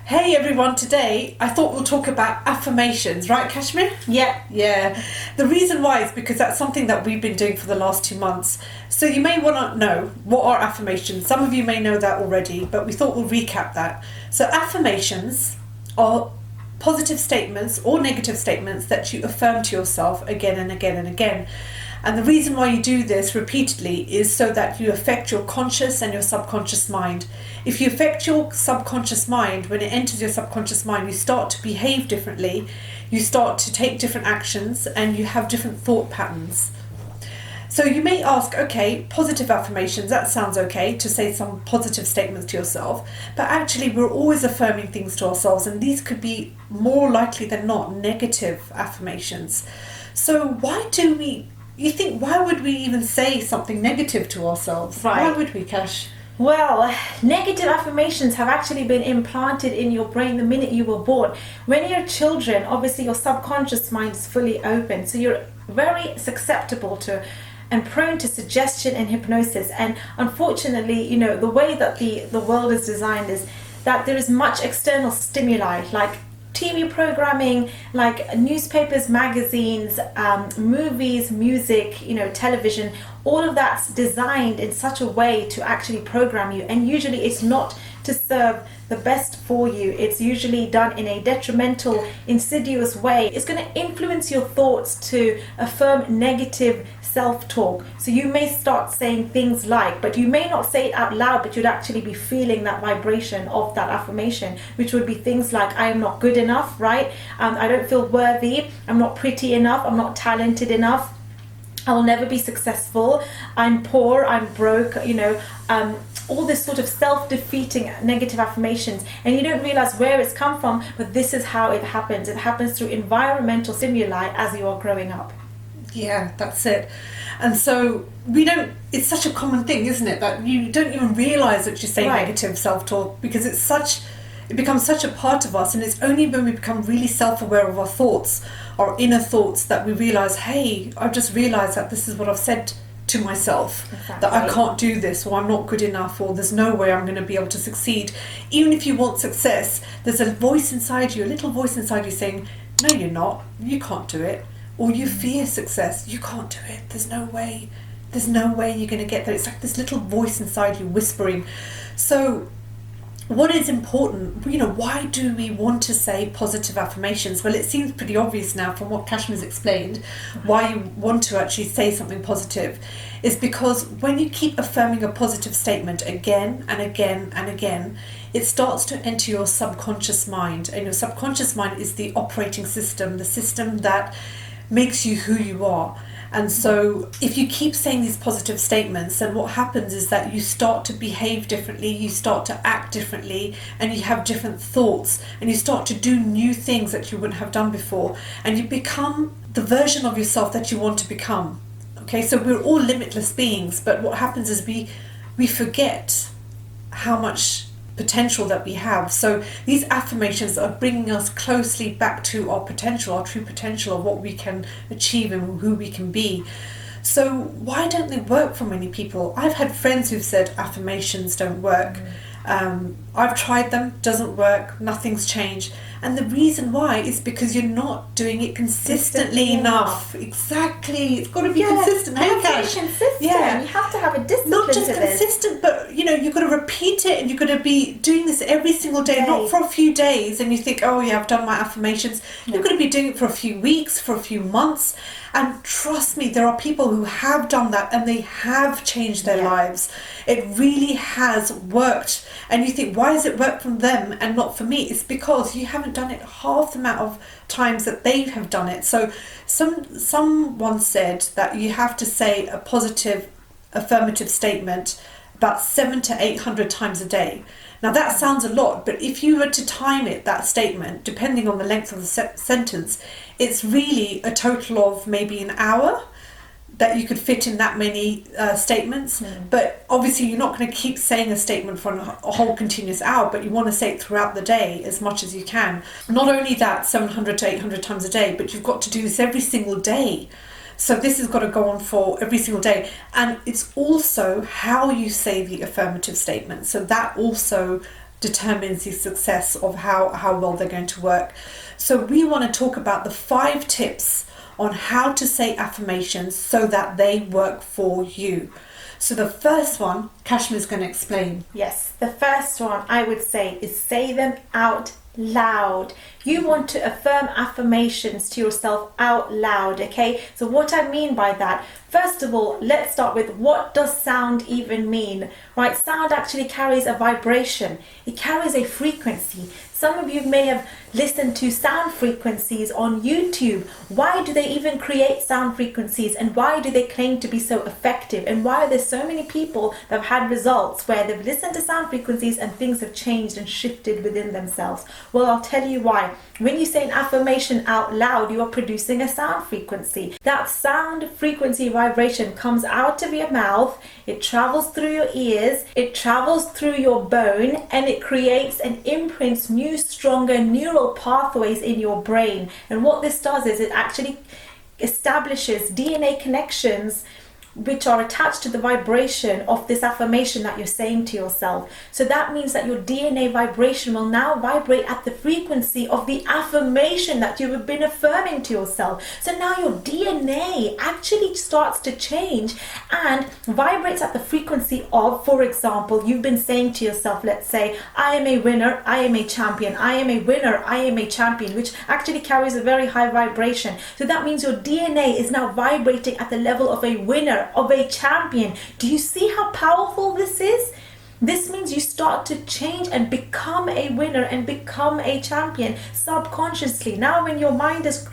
Hey everyone, today I thought we'll talk about affirmations, right Kashmir? Yeah. The reason why is because that's something that we've been doing for the last 2 months. So you may want to know what are affirmations. Some of you may know that already, but we thought we'll recap that. So affirmations are positive statements or negative statements that you affirm to yourself again and again and again. And the reason why you do this repeatedly is so that you affect your conscious and your subconscious mind. If you affect your subconscious mind, when it enters your subconscious mind, you start to behave differently, you start to take different actions, and you have different thought patterns. So you may ask, okay, positive affirmations, that sounds okay to say some positive statements to yourself, but actually we're always affirming things to ourselves, and these could be more likely than not negative affirmations. So why would we even say something negative to ourselves? Right. Why would we, Cash? Well, negative affirmations have actually been implanted in your brain the minute you were born. When you're children, obviously your subconscious mind is fully open, so you're very susceptible to and prone to suggestion and hypnosis. And unfortunately, the way that the world is designed is that there is much external stimuli, like TV programming, like newspapers, magazines, movies, music, television. All of that's designed in such a way to actually program you, and usually it's not to serve the best for you. It's usually done in a detrimental, insidious way. It's going to influence your thoughts to affirm negative self-talk. So you may start saying things like, but you may not say it out loud, but you'd actually be feeling that vibration of that affirmation, which would be things like, I am not good enough, right? I don't feel worthy. I'm not pretty enough. I'm not talented enough. I will never be successful. I'm poor. I'm broke. All this sort of self-defeating negative affirmations, and you don't realize where it's come from, but this is how it happens. It happens through environmental stimuli as you are growing up. Yeah, that's it. And so it's such a common thing, isn't it, that you don't even realize that you're saying negative self-talk, because it becomes such a part of us, and it's only when we become really self-aware of our thoughts, our inner thoughts, that we realize, hey, I've just realized that this is what I've said to myself, that I can't do this, or I'm not good enough, or there's no way I'm going to be able to succeed. Even if you want success, there's a voice inside you, a little voice inside you saying, no, you're not, you can't do it. Or you fear success, you can't do it, there's no way you're going to get there. It's like this little voice inside you whispering. So what is important, why do we want to say positive affirmations? Well, it seems pretty obvious now from what Kashmir's explained, why you want to actually say something positive is because when you keep affirming a positive statement again and again and again, it starts to enter your subconscious mind, and your subconscious mind is the operating system, the system that makes you who you are. And so if you keep saying these positive statements, then what happens is that you start to behave differently, you start to act differently, and you have different thoughts, and you start to do new things that you wouldn't have done before, and you become the version of yourself that you want to become. Okay, so we're all limitless beings, but what happens is we forget how much potential that we have. So these affirmations are bringing us closely back to our potential, our true potential of what we can achieve and who we can be. So why don't they work for many people? I've had friends who've said affirmations don't work. I've tried them, doesn't work, nothing's changed. And the reason why is because you're not doing it consistently enough. Exactly. It's got to be consistent. Hey, consistent. Yeah. You have to have a discipline. Not just consistent, but you've got to repeat it, and you've got to be doing this every single day, not for a few days and you think, oh yeah, I've done my affirmations. You've got to be doing it for a few weeks, for a few months. And trust me, there are people who have done that and they have changed their lives. It really has worked. And you think, why does it work for them and not for me? It's because you haven't done it half the amount of times that they have done it. So someone said that you have to say a positive affirmative statement about 700 to 800 times a day. Now that sounds a lot, but if you were to time it, that statement, depending on the length of the sentence, it's really a total of maybe an hour that you could fit in that many statements. But obviously you're not going to keep saying a statement for a whole continuous hour, but you want to say it throughout the day as much as you can. Not only that, 700 to 800 times a day, but you've got to do this every single day. So this has got to go on for every single day. And it's also how you say the affirmative statement. So that also determines the success of how well they're going to work. So we want to talk about the 5 tips on how to say affirmations so that they work for you. So the first one, Kashmeer's going to explain. Yes, the first one I would say is say them out loud. You want to affirm affirmations to yourself out loud, okay? So what I mean by that, first of all, let's start with, what does sound even mean? Right, sound actually carries a vibration. It carries a frequency. Some of you may have listened to sound frequencies on YouTube. Why do they even create sound frequencies, and why do they claim to be so effective? And why are there so many people that have had results where they've listened to sound frequencies and things have changed and shifted within themselves? Well, I'll tell you why. When you say an affirmation out loud, you are producing a sound frequency. That sound frequency vibration comes out of your mouth, it travels through your ears, it travels through your bone, and it creates and imprints new, stronger neural pathways in your brain. And what this does is it actually establishes DNA connections which are attached to the vibration of this affirmation that you're saying to yourself. So that means that your DNA vibration will now vibrate at the frequency of the affirmation that you have been affirming to yourself. So now your DNA actually starts to change and vibrates at the frequency of, for example, you've been saying to yourself, let's say, I am a winner, I am a champion, I am a winner, I am a champion, which actually carries a very high vibration. So that means your DNA is now vibrating at the level of a winner, of a champion. Do you see how powerful this is? This means you start to change and become a winner and become a champion subconsciously. Now when your mind has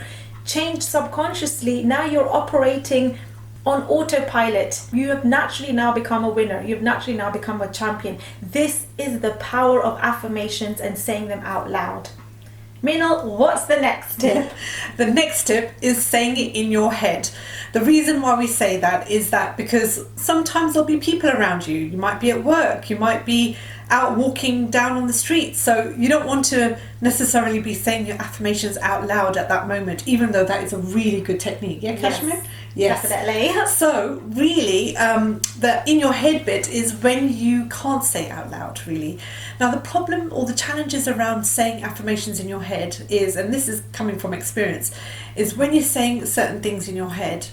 changed subconsciously, now you're operating on autopilot. You have naturally now become a winner. You've naturally now become a champion. This is the power of affirmations and saying them out loud. Minal, what's the next tip? The next tip is saying it in your head. The reason why we say that is that because sometimes there'll be people around you. You might be at work, you might be out walking down on the street. So you don't want to necessarily be saying your affirmations out loud at that moment, even though that is a really good technique. Yeah, Kashmir? Yes, definitely. So really, the in your head bit is when you can't say it out loud, really. Now the problem or the challenges around saying affirmations in your head is, and this is coming from experience, is when you're saying certain things in your head,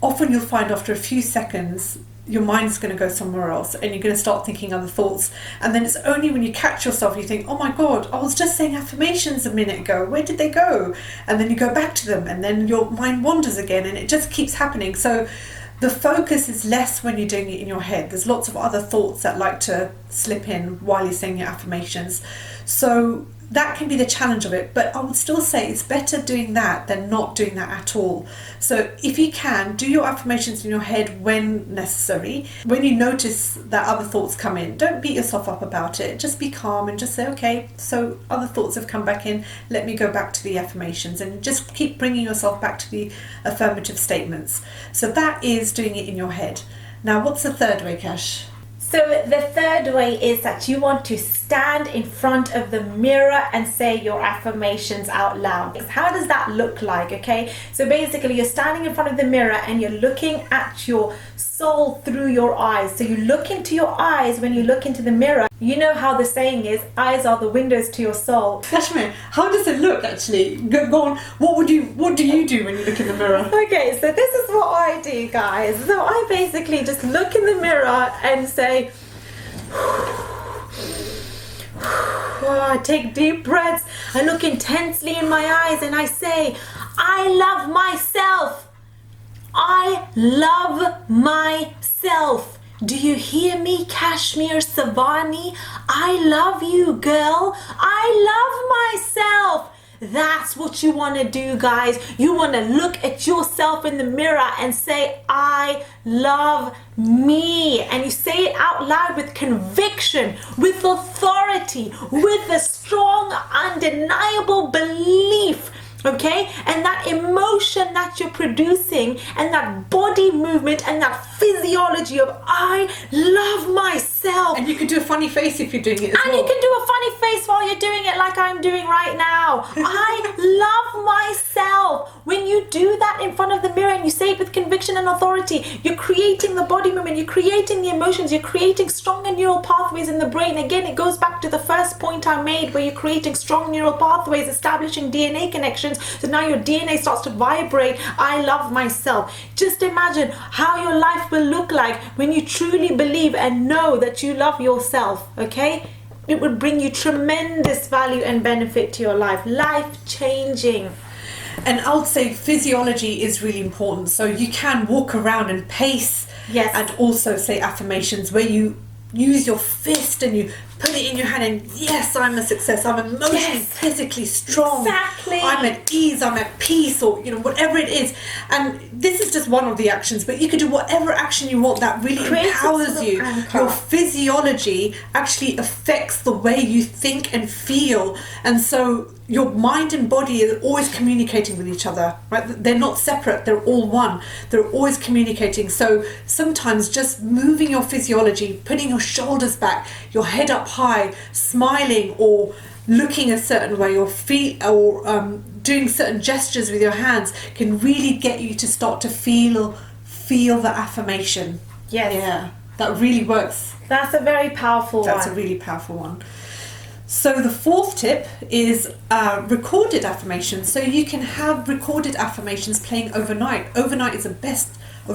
often you'll find after a few seconds your mind's going to go somewhere else and you're going to start thinking other thoughts, and then it's only when you catch yourself you think, oh my god, I was just saying affirmations a minute ago, where did they go? And then you go back to them and then your mind wanders again, and it just keeps happening. So the focus is less when you're doing it in your head. There's lots of other thoughts that like to slip in while you're saying your affirmations, so that can be the challenge of it. But I would still say it's better doing that than not doing that at all. So if you can, do your affirmations in your head when necessary. When you notice that other thoughts come in, don't beat yourself up about it. Just be calm and just say, okay, so other thoughts have come back in, let me go back to the affirmations, and just keep bringing yourself back to the affirmative statements. So that is doing it in your head. Now what's the third way, Kash? So the third way is that you want to stand in front of the mirror and say your affirmations out loud. How does that look like? Okay, so basically you're standing in front of the mirror and you're looking at your soul through your eyes. So you look into your eyes when you look into the mirror. You know how the saying is, eyes are the windows to your soul. Kashmir, how does it look actually? Go on, what do you do when you look in the mirror? Okay, so this is what I do, guys. So I basically just look in the mirror and say, I take deep breaths, I look intensely in my eyes and I say, I love myself. I love myself. Do you hear me, Kashmeer Savani? I love you, girl. I love myself. That's what you want to do, guys. You want to look at yourself in the mirror and say, I love me. And you say it out loud with conviction, with authority, with a strong, undeniable belief. Okay, and that emotion that you're producing and that body movement and that physiology of I love myself. And you can do a funny face if you're doing it as well. And you can do a funny face while you're doing it like I'm doing right now. I love myself. When you do that in front of the mirror and you say it with conviction and authority, you're creating the body movement, you're creating the emotions, you're creating stronger neural pathways in the brain. Again, it goes back to the first point I made, where you're creating strong neural pathways, establishing DNA connections. So now your DNA starts to vibrate. I love myself. Just imagine how your life will look like when you truly believe and know that you love yourself, okay? It would bring you tremendous value and benefit to your life. Life changing. And I would say physiology is really important. So you can walk around and pace, yes, and also say affirmations where you use your fist and you put it in your hand and yes, I'm a success, I'm emotionally, yes, physically strong, exactly, I'm at ease, I'm at peace, or whatever it is. And this is just one of the actions, but you can do whatever action you want that really empowers you. Your physiology actually affects the way you think and feel, and so your mind and body are always communicating with each other, right? They're not separate, they're all one. They're always communicating. So sometimes just moving your physiology, putting your shoulders back, your head up high, smiling or looking a certain way, or doing certain gestures with your hands can really get you to start to feel the affirmation. Yes. Yeah, that really works. That's a very powerful one. That's a really powerful one. So the fourth tip is recorded affirmations. So you can have recorded affirmations playing overnight. Overnight is a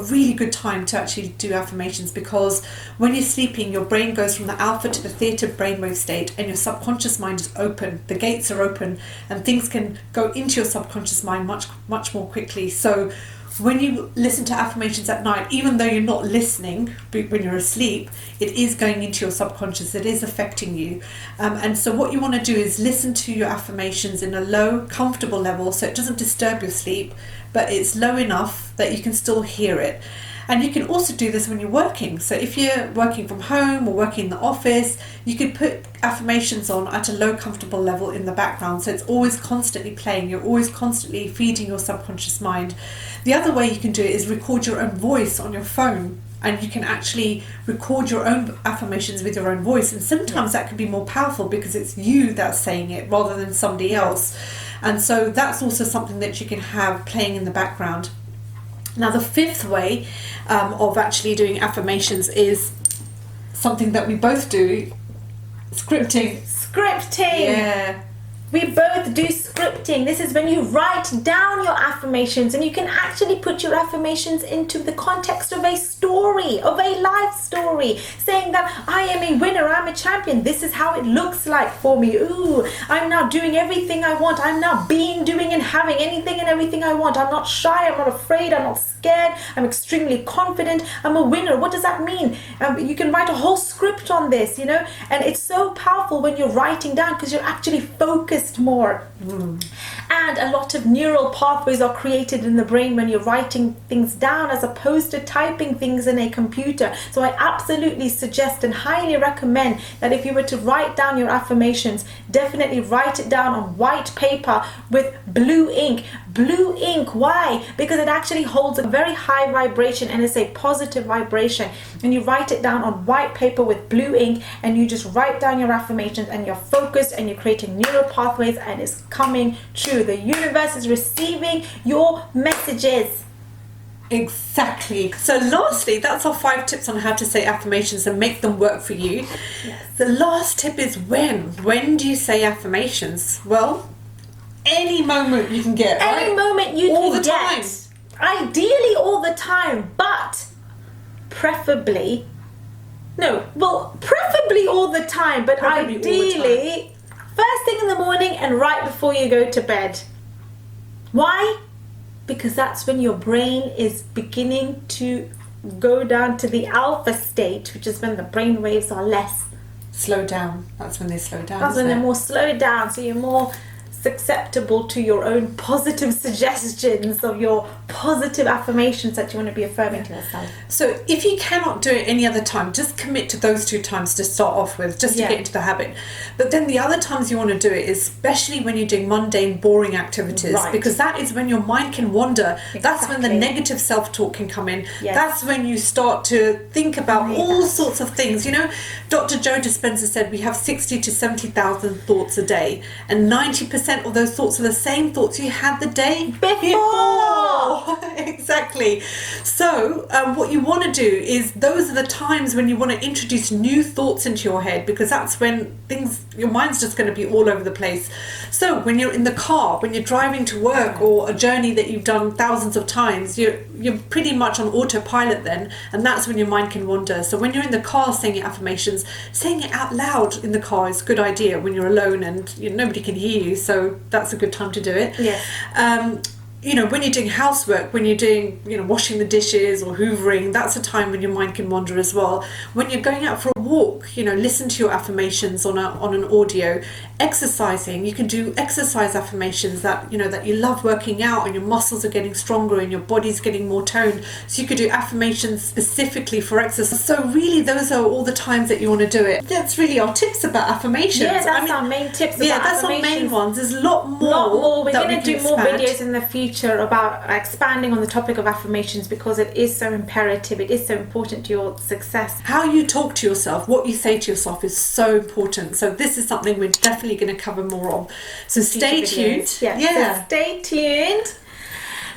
really good time to actually do affirmations, because when you're sleeping, your brain goes from the alpha to the theta brainwave state, and your subconscious mind is open. The gates are open, and things can go into your subconscious mind much more quickly. So when you listen to affirmations at night, even though you're not listening when you're asleep, it is going into your subconscious, it is affecting you. And so what you want to do is listen to your affirmations in a low, comfortable level, so it doesn't disturb your sleep, but it's low enough that you can still hear it. And you can also do this when you're working. So if you're working from home or working in the office, you could put affirmations on at a low, comfortable level in the background. So it's always constantly playing. You're always constantly feeding your subconscious mind. The other way you can do it is record your own voice on your phone. And you can actually record your own affirmations with your own voice. And sometimes that can be more powerful because it's you that's saying it rather than somebody else. And so that's also something that you can have playing in the background. Now, the fifth way of actually doing affirmations is something that we both do, scripting. Scripting! Yeah. We both do scripting. This is when you write down your affirmations, and you can actually put your affirmations into the context of a story, of a life story, saying that I am a winner, I'm a champion, this is how it looks like for me. Ooh, I'm now doing everything I want, I'm now being, doing and having anything and everything I want. I'm not shy, I'm not afraid, I'm not scared, I'm extremely confident, I'm a winner. What does that mean? You can write a whole script on this, and it's so powerful when you're writing down, because you're actually focused more. And a lot of neural pathways are created in the brain when you're writing things down as opposed to typing things in a computer. So I absolutely suggest and highly recommend that if you were to write down your affirmations, definitely write it down on white paper with blue ink. Blue ink, why? Because it actually holds a very high vibration, and it's a positive vibration. And you write it down on white paper with blue ink, and you just write down your affirmations, and you're focused, and you're creating neural pathways, and it's coming true. The universe is receiving your messages. Exactly. So lastly, that's our 5 tips on how to say affirmations and make them work for you. Yes. The last tip is when. When do you say affirmations? Well, any moment you can get, right? Any moment you all can the get. time. Ideally all the time, but preferably all the time, but Preferably ideally first thing in the morning and right before you go to bed. Why? Because that's when your brain is beginning to go down to the alpha state, which is when the brain waves are less Slow down. That's when they slow down. That's when they're more slowed down, so you're more susceptible to your own positive suggestions of your positive affirmations that you want to be affirming to yourself. So if you cannot do it any other time, just commit to those 2 times to start off with, just to get into the habit. But then the other times you want to do it, especially when you're doing mundane, boring activities, because that is when your mind can wander. That's when the negative self-talk can come in. That's when you start to think about all sorts of things. You know, Dr. Joe Dispenza said we have 60 to 70,000 thoughts a day, and 90% of those thoughts are the same thoughts you had the day before. Exactly. So what you want to do is, those are the times when you want to introduce new thoughts into your head, because that's when your mind's just going to be all over the place. So when you're in the car, when you're driving to work, or a journey that you've done thousands of times, you're pretty much on autopilot then, and that's when your mind can wander. So when you're in the car saying your affirmations, saying it out loud in the car is a good idea when you're alone and nobody can hear you, so that's a good time to do it. You know, when you're doing housework, when you're doing, washing the dishes or hoovering, that's a time when your mind can wander as well. When you're going out for a walk, listen to your affirmations on an audio. Exercising, you can do exercise affirmations that you love working out, and your muscles are getting stronger and your body's getting more toned. So you could do affirmations specifically for exercise. So really, those are all the times that you want to do it. That's really our tips about affirmations. Yeah, that's our main tips about that's affirmations. our main ones. There's a lot more. We're going to do more videos in the future about expanding on the topic of affirmations, because it is so imperative. It is so important to your success. How you talk to yourself, what you say to yourself, is so important. So this is something we're definitely going to cover more of. So stay tuned. So stay tuned.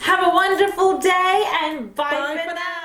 Have a wonderful day, and bye for now.